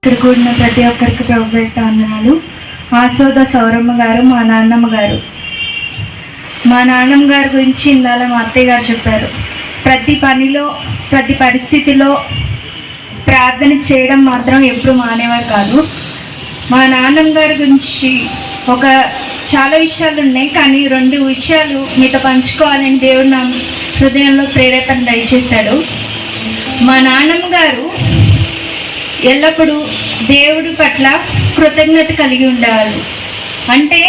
ఇక్కడ కూడిన ప్రతి ఒక్కరికి ప్రభు పేరిట వందనాలు. ఆసోద సౌరమ్మ గారు మా నాన్నమ్మ గారు. మా నాన్నమ్మ గారి గురించి ఇందాల మా అత్తయ్య గారు చెప్పారు. ప్రతి పనిలో ప్రతి పరిస్థితిలో ప్రార్థన చేయడం మాత్రం ఎప్పుడు మానేవారు కాదు. మా నాన్నమ్మ గారి గురించి చాలా విషయాలు ఉన్నాయి, కానీ 2 విషయాలు మీతో పంచుకోవాలని దేవుడు నా హృదయంలో ప్రేరేపణ దయచేశాడు. మా నాన్నమ్మ గారు ఎల్లప్పుడూ దేవుడి పట్ల కృతజ్ఞత కలిగి ఉండేవాళ్ళు. అంటే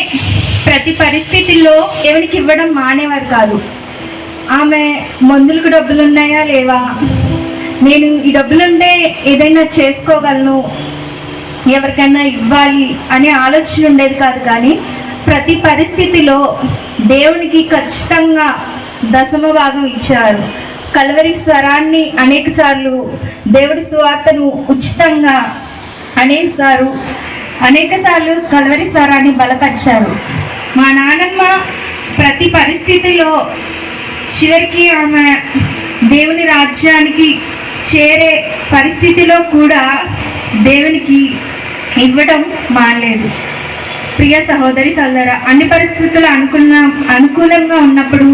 ప్రతి పరిస్థితుల్లో దేవునికి ఇవ్వడం మానేవారు కాదు. ఆమె మందులకు డబ్బులు ఉన్నాయా లేవా, నేను ఈ డబ్బులుంటే ఏదైనా చేసుకోగలను, ఎవరికైనా ఇవ్వాలి అనే ఆలోచన ఉండేది కాదు. కానీ ప్రతి పరిస్థితిలో దేవునికి ఖచ్చితంగా 10వ భాగం ఇచ్చారు. కల్వరి స్వరాన్ని అనేక సార్లు, దేవుడి సువార్తను ఉచితంగా అనేక సార్లు కల్వరి స్వరాన్ని బలపరిచారు. మా నాన్నమ్మ ప్రతి పరిస్థితిలో చివరికి ఆమె దేవుని రాజ్యానికి చేరే పరిస్థితిలో కూడా దేవునికి ఇవ్వడం మానలేదు. ప్రియ సహోదరి సోదరా, అన్ని పరిస్థితులు అనుకూలంగా ఉన్నప్పుడు,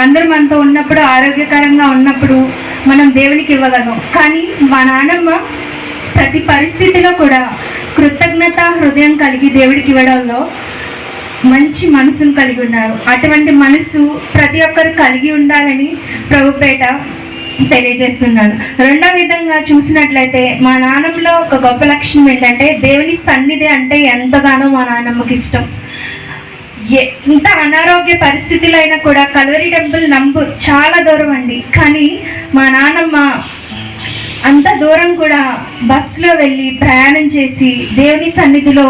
అందరూ మనతో ఉన్నప్పుడు, ఆరోగ్యకరంగా ఉన్నప్పుడు మనం దేవునికి ఇవ్వగలం. కానీ మా నాన్నమ్మ ప్రతి పరిస్థితిలో కూడా కృతజ్ఞత హృదయం కలిగి దేవుడికి ఇవ్వడంలో మంచి మనసును కలిగి ఉన్నారు. అటువంటి మనసు ప్రతి ఒక్కరు కలిగి ఉండాలని ప్రభుపేట తెలియజేస్తున్నాను. 2వ విధంగా చూసినట్లయితే మా నాన్నమ్మలో ఒక గొప్ప లక్షణం ఏంటంటే దేవుని సన్నిధి అంటే ఎంతగానో మా నాన్నమ్మకి ఇష్టం. ఇంత అనారోగ్య పరిస్థితులు అయినా కూడా కల్వరి టెంపుల్ నంబూర్ చాలా దూరం అండి, కానీ మా నాన్నమ్మ అంత దూరం కూడా బస్సులో వెళ్ళి ప్రయాణం చేసి దేవుని సన్నిధిలో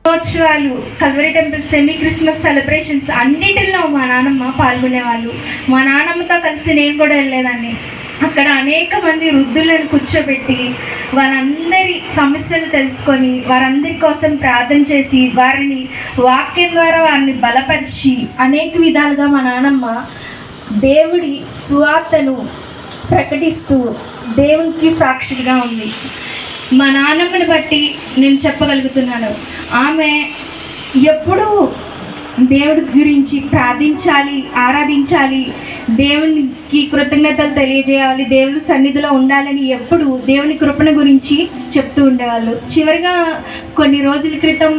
ఉత్సవాలు, Calvary temple semi Christmas celebrations అన్నిటిలో మా నాన్నమ్మ పాల్గొనేవాళ్ళు. మా నాన్నమ్మతో కలిసి నేను కూడా వెళ్ళేదాన్ని. అక్కడ అనేక మంది వృద్ధులను కూర్చోబెట్టి వాళ్ళందరి సమస్యలు తెలుసుకొని వారందరి కోసం ప్రార్థన చేసి వారిని వాక్యం ద్వారా వారిని బలపరిచి అనేక విధాలుగా మా నాన్నమ్మ దేవుడి సువార్తను ప్రకటిస్తూ దేవునికి సాక్షిగా ఉంది. మా నాన్నమ్మని బట్టి నేను చెప్పగలుగుతున్నాను, ఆమె ఎప్పుడూ దేవుడి గురించి ప్రార్థించాలి, ఆరాధించాలి, దేవునికి కృతజ్ఞతలు తెలియజేయాలి, దేవుడి సన్నిధిలో ఉండాలని ఎప్పుడు దేవుని కృపణ గురించి చెప్తూ ఉండేవాళ్ళు. చివరిగా కొన్ని రోజుల క్రితం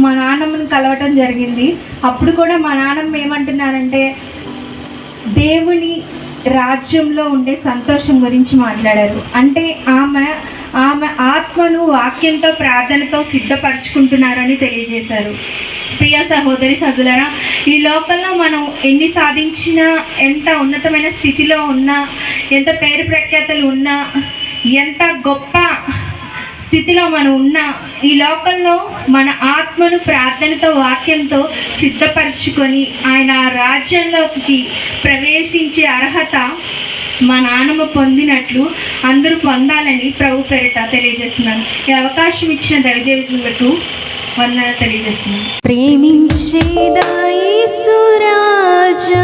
మా నాన్నమ్మని కలవటం జరిగింది. అప్పుడు కూడా మా నాన్నమ్మ ఏమంటున్నారంటే దేవుని రాజ్యంలో ఉండే సంతోషం గురించి మాట్లాడారు. అంటే ఆమె ఆత్మను వాక్యంతో ప్రార్థనతో సిద్ధపరచుకుంటున్నారని తెలియజేశారు. ప్రియ సహోదరి సోదరులారా, ఈ లోకంలో మనం ఎన్ని సాధించినా, ఎంత ఉన్నతమైన స్థితిలో ఉన్నా, ఎంత పేరు ప్రఖ్యాతలు ఉన్నా, ఎంత గొప్ప స్థితిలో మనం ఉన్నా, ఈ లోకంలో మన ఆత్మను ప్రార్థనతో వాక్యంతో సిద్ధపరచుకొని ఆయన రాజ్యంలోకి ప్రవేశించే అర్హత మా నాన్నమ్మ పొందినట్లు అందరూ పొందాలని ప్రభు పేరిట తెలియజేస్తున్నాను. ఈ అవకాశం ఇచ్చిన దైవజనులకు వందనాలు తెలియజేస్తున్నాను. ప్రేమించేదా యేసు రాజా,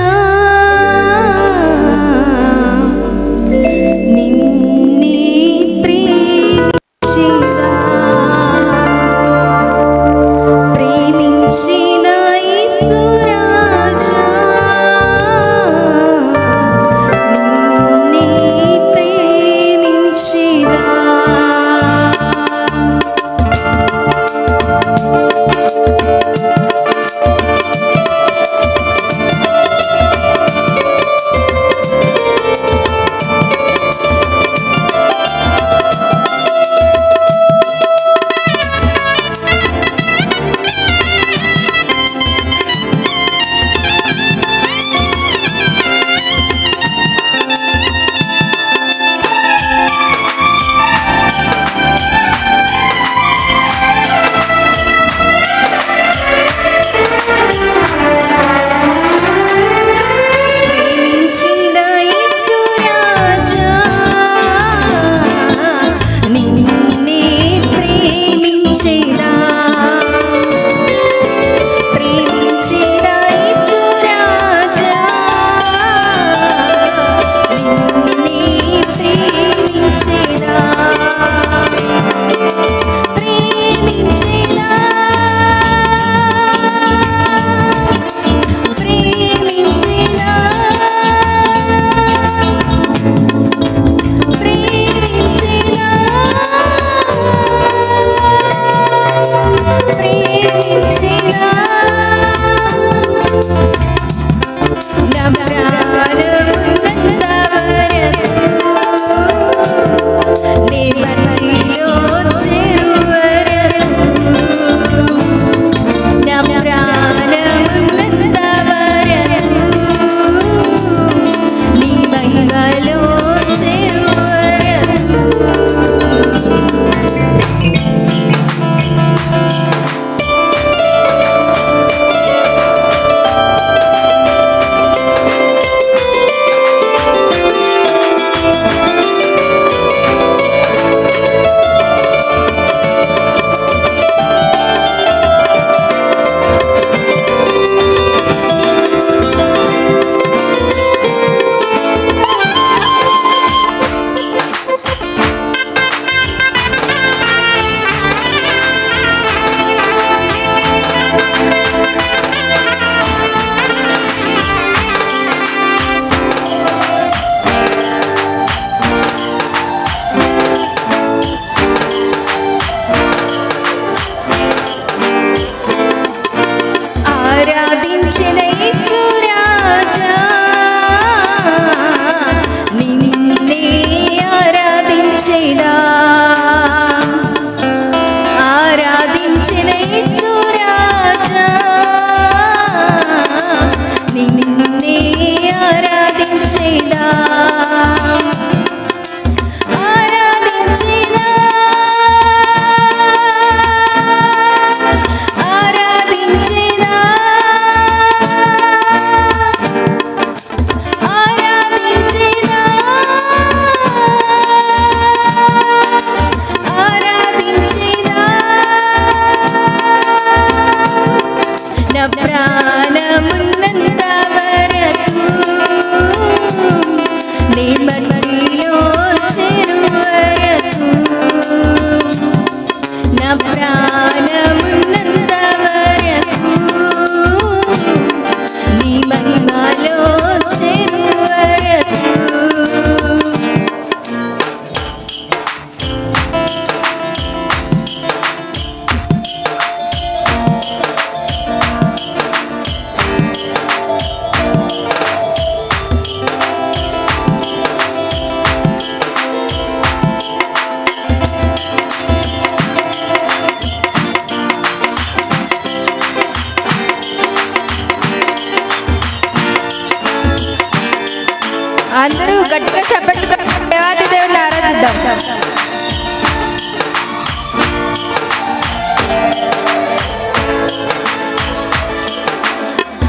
గట్టిగా చెప్పట్టుకొని దేవాది దేవుని ఆరాధిద్దాం.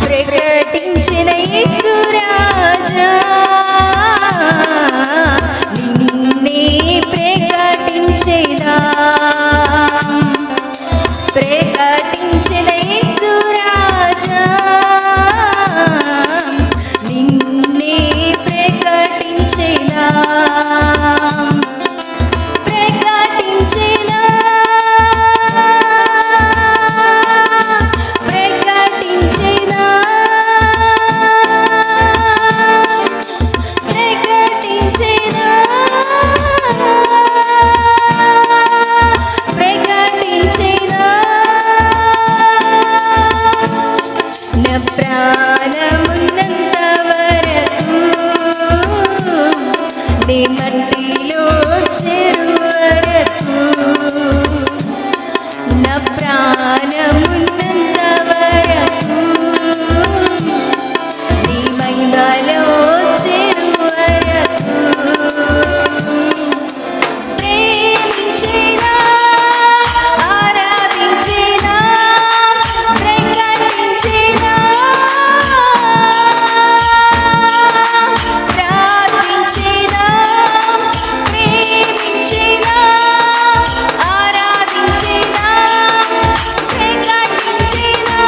ప్రకటించిన యేసు రాజా నిన్నే ప్రకటించేదా, ప్రకటించిన యేసు రాజా నిన్నే ప్రకటించేదా, ప్రకటించేదా, ప్రకటించేదా, ప్రకటించేదా, ప్రకటించేదా. నా ప్రాణమున్నంత వరకు నీ మట్టిలో చెరు వరకు, నా ప్రాణమున్నంత వరకు నీ మహిమలో చెరు వరకు ప్రేమించేదా, ఆరాధించేదా, ప్రకటించేదా, ప్రార్థించేదా, ప్రేమించేదా, ఆరాధించేదా, ప్రకటించేదా,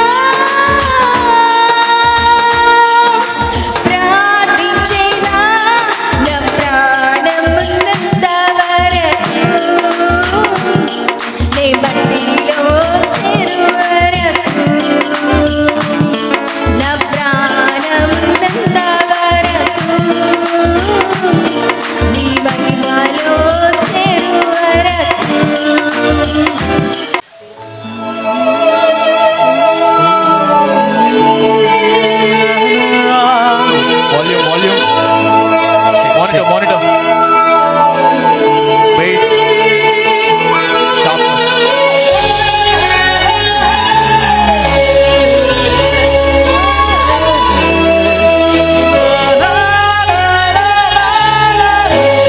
ప్రార్థించేదా. నా ప్రాణమున్నంత వరకు నీ మట్టిలో చెరు వరకు, నా ప్రాణమున్నంత వరకు నీ మహిమలో చెరు వరకు. Volume. Monitor. Bass. Sharpness.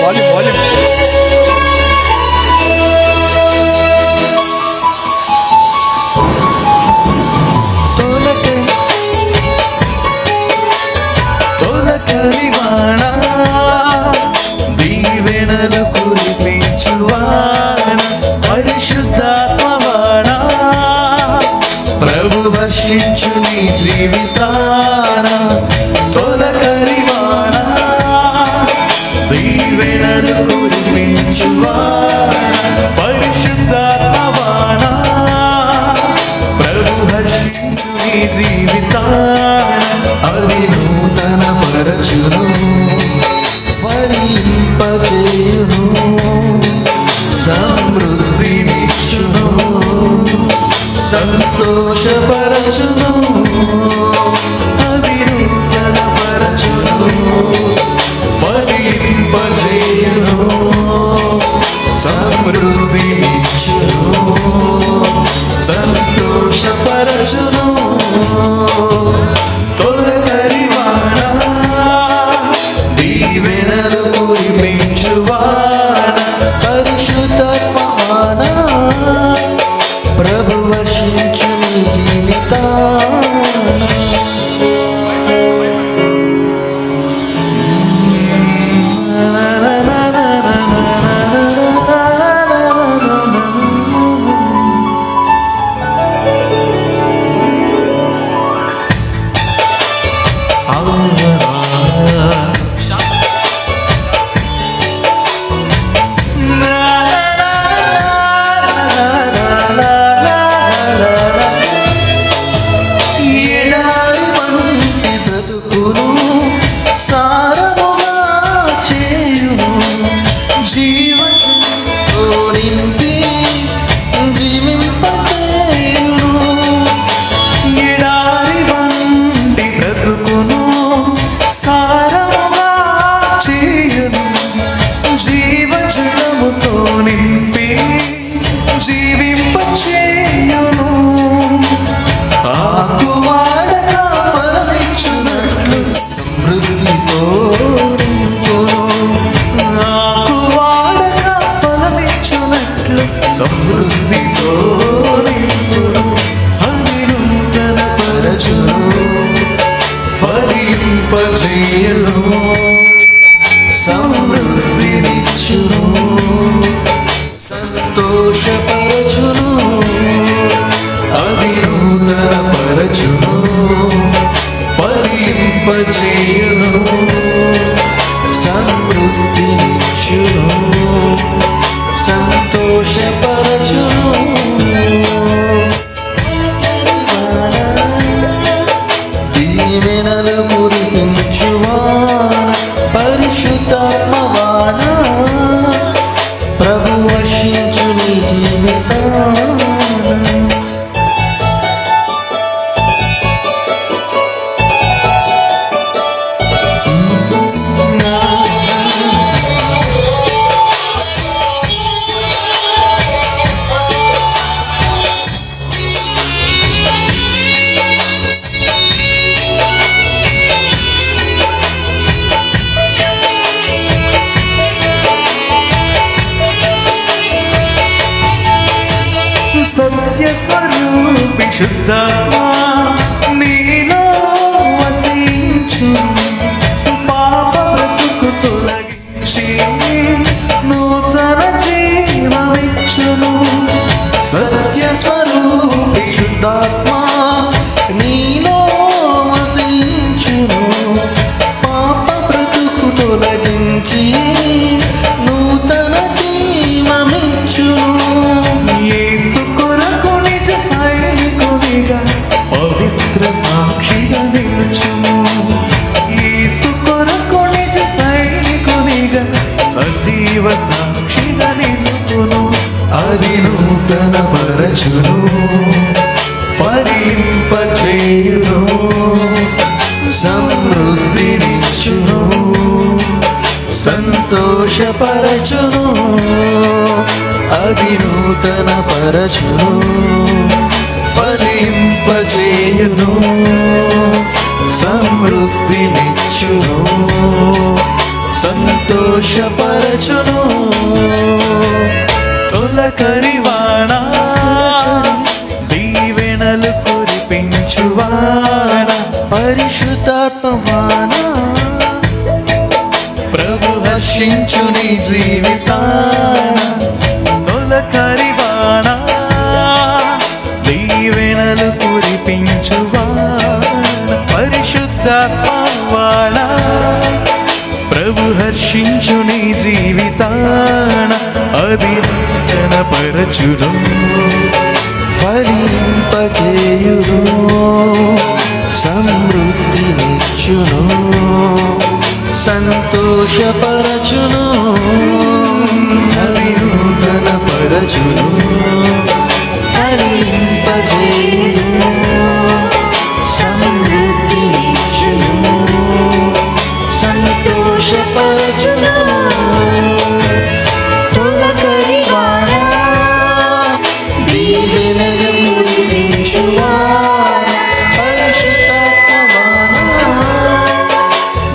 Volume. తొలకరివాణా దీవెనలు కురిపించువాణా పరిశుద్ధాత్మవాణా ప్రభు వర్షించు నీ జీవితాన. తొలకరివాణా దీవెనలు కురిపించువాణా పరిశుద్ధాత్మవాణా ప్రభు వర్షించు నీ జీవితాన. అవి నూతన పరచును ఫలింపచేయును సమృద్ధినిచ్చును సంతోషపరచును. అవి నూతన పరచును ఫలింపచేయును సమృద్ధినిచ్చును సంతోషపరచును. తొలకరివాణా దీవెనలు కురిపించువాణా పరిశుద్ధాత్మవాణా ప్రభు వర్షించు నీ జీవితా సమృద్ధితో నింపును, అది నూతన పరచును, ఫలింపజేయును, సమృద్ధినిచ్చును, సంతోషపరచును, అది నూతన పరచును, ఫలింపజేయును, సమృద్ధినిచ్చును, సంతోషపరచును. దీవెనలు కురిపించువాన, పరిశుద్ధాత్మవాన, ప్రభు వర్షించు నీ జీవితాన. సత్యస్వరూపి శుద్ధాత్మా నీలో వసించు, పాప బ్రతుకు తొలగించి నూతన జీవమిచ్చును. సత్యస్వరూపి శుద్ధాత్మా నీలో వసించును, పాప బ్రతుకు తొలగించి నూతన జీవమిచ్చును. యేసు కొరకు నిజ సైనికునిగా పవిత్ర సాక్షిగా నిలుచును, యేసు కొరకు నిజ సైనికునిగా సజీవ సాక్షిగా నిలుపును, అది నూతన పరచును, ఫలింపజేయును, సమృద్ధినిచ్చును, సంతోషపరచును, అది నూతన పరచును, ఫలింపజేయును, సమృద్ధినిచ్చును, సంతోషపరచును. తొలకరివాణ, దీవెనలు కురిపించువాన, పరిశుద్ధాత్మవాన, ప్రభు హర్షించు నీ జీవితాన. తొలకరివాణ, దీవెనలు కురిపించువాన, పరిశుద్ధాత్మవాన, ప్రభు హర్షించు నీ జీవితాన, అది కనపరచును, ఫలింపజేయును, సమృద్ధినిచ్చును, సంతోషపరచును, అది నూతన పరచును, ఫలింపజేయును, సమృద్ధినిచ్చును, సంతోషపరచును. తొలకరివాణ, దీవెనలు కురిపించువాన, పరిశుద్ధాత్మవాన,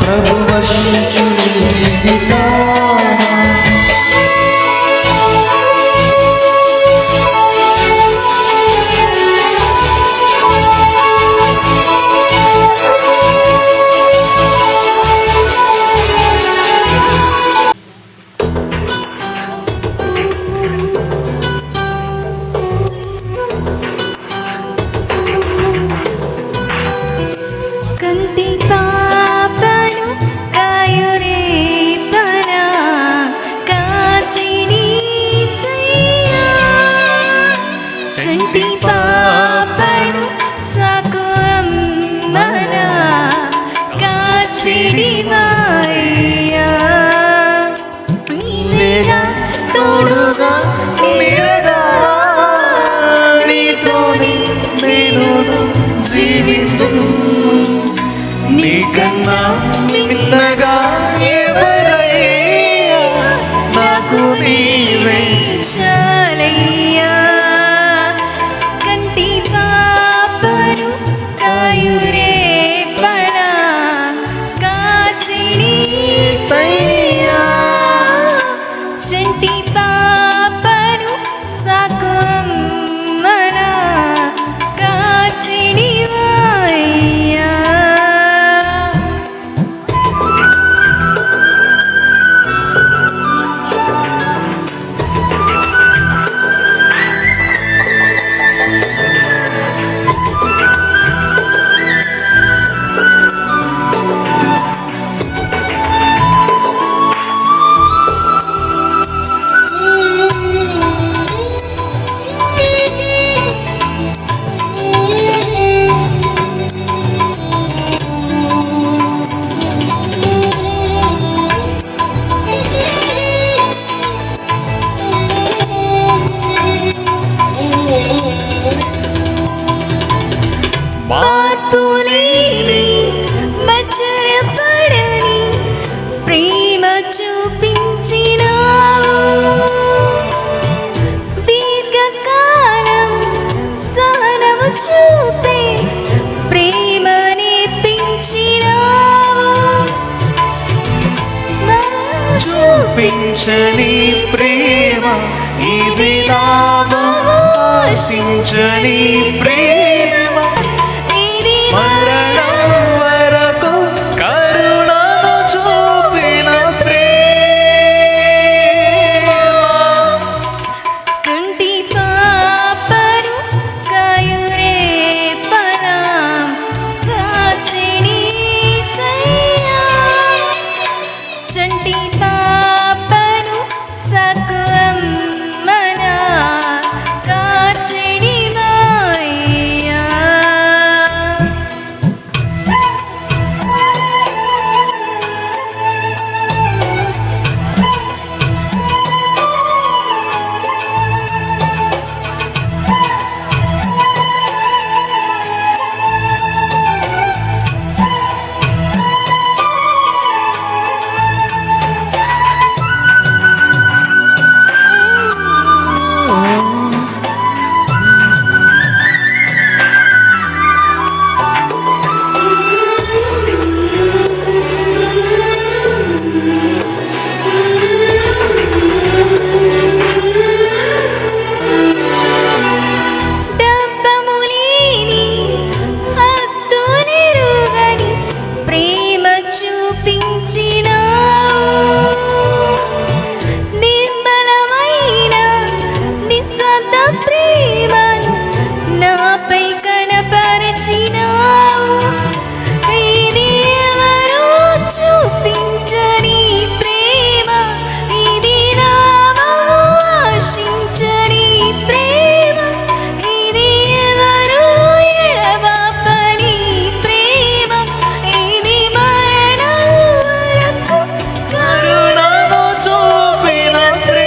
ప్రభు వర్షించు నీ జీవితాన. ఆశించని ప్రేమ ఇది మరణం వరకు కరుణను చూపిన ప్రేమ. కుంటి పాపను కాయురేపలాం కాచిని సయ్యా చంటి పాపను సకువమ్మనా కాచిని మాయ్యా డబ్బములేని హద్దులెరుగని ప్రేమ చూపించినావు నిర్మలమైన నిస్వార్థ ప్రేమను నాపై కనపరచినావు ఇది ఎవరు చూపించని ప్రేమ ఇది నామము ఆశించని ప్రేమ ఇది ఎవరు ఎడబాపని ప్రేమ ఇది మరణం వరకు కరుణను చూపిన ప్రేమ.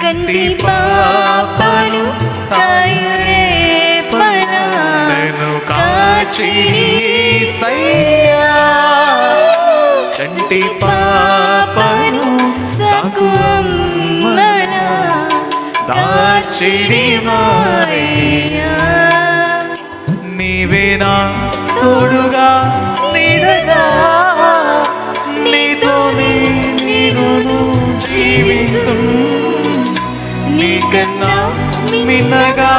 కంటి పాపను కాయురేపలా నేను కాచిని సయ్యా చంటి పాపను సకువమ్మనా దాచిడి మాయ్యా నీవేనా తోడుగా నీడగా నీతోనే నేను జీవితం నీకన్నా మిన్నగా